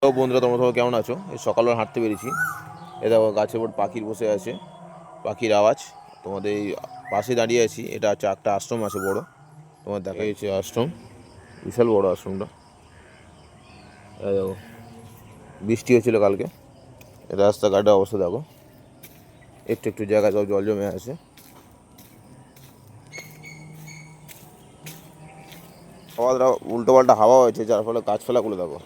তো বন্ধুরা, তোমরা সবাই কেমন আছো? এই সকালবেলা হাঁটতে বেরিয়েছি। এ দেখো, গাছের উপর পাখির বসে আছে, পাখির আওয়াজ। তোমাদের এই পাশে দাঁড়িয়ে আছি, এটা হচ্ছে একটা আশ্রম আছে বড়। তোমার দেখা যাচ্ছে আশ্রম, বিশাল বড় আশ্রমটা। এই দেখো, বৃষ্টি হয়েছিল কালকে। রাস্তাঘাটের অবস্থা দেখো, একটু একটু জায়গায় সব জল জমে আছে। হাওয়া উল্টো পাল্টা হাওয়া হয়েছে, যার ফলে গাছপালাগুলো দেখো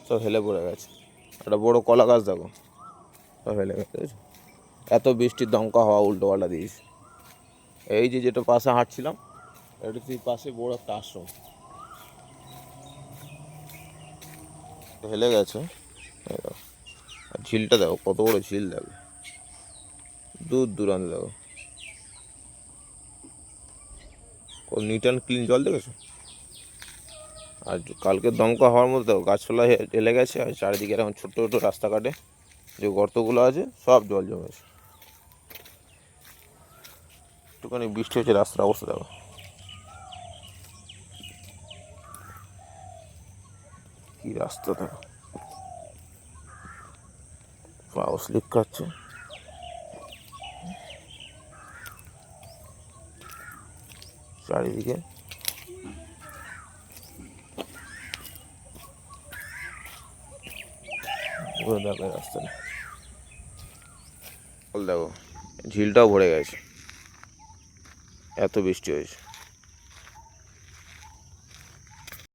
সব হেলে পড়ে গেছে। একটা বড় কলা গাছ দেখো, সব হেলে গেছে। এত বৃষ্টির দমকা হাওয়া উল্টো পাল্টা দিয়েছে। এই যে যেটা পাশে হাঁটছিলাম, এটা সেই পাশে বড় একটা আশ্রম, হেলে গেছে। এই দেখো, আর ঝিলটা দেখো, কত বড় ঝিল দেখো, দূর দূরান্ত দেখো, কত নিট অ্যান্ড ক্লিন জল দেখেছো। আর কালকের দমকা হওয়ার মধ্যে দেখো গাছপালা হেলে গেছে, আর চারিদিকে এরকম ছোট্ট ছোটো রাস্তাঘাটে যে গর্তগুলো আছে সব জল জমেছে। একটুখানি বৃষ্টি হচ্ছে, রাস্তার অবস্থা দেখো, কি রাস্তা দেখো, পাও স্লিপ খাচ্ছে। চারিদিকে ঘুরে দেখো রাস্তাটা, দেখো ঝিলটাও ভরে গেছে, এত বৃষ্টি হয়েছে।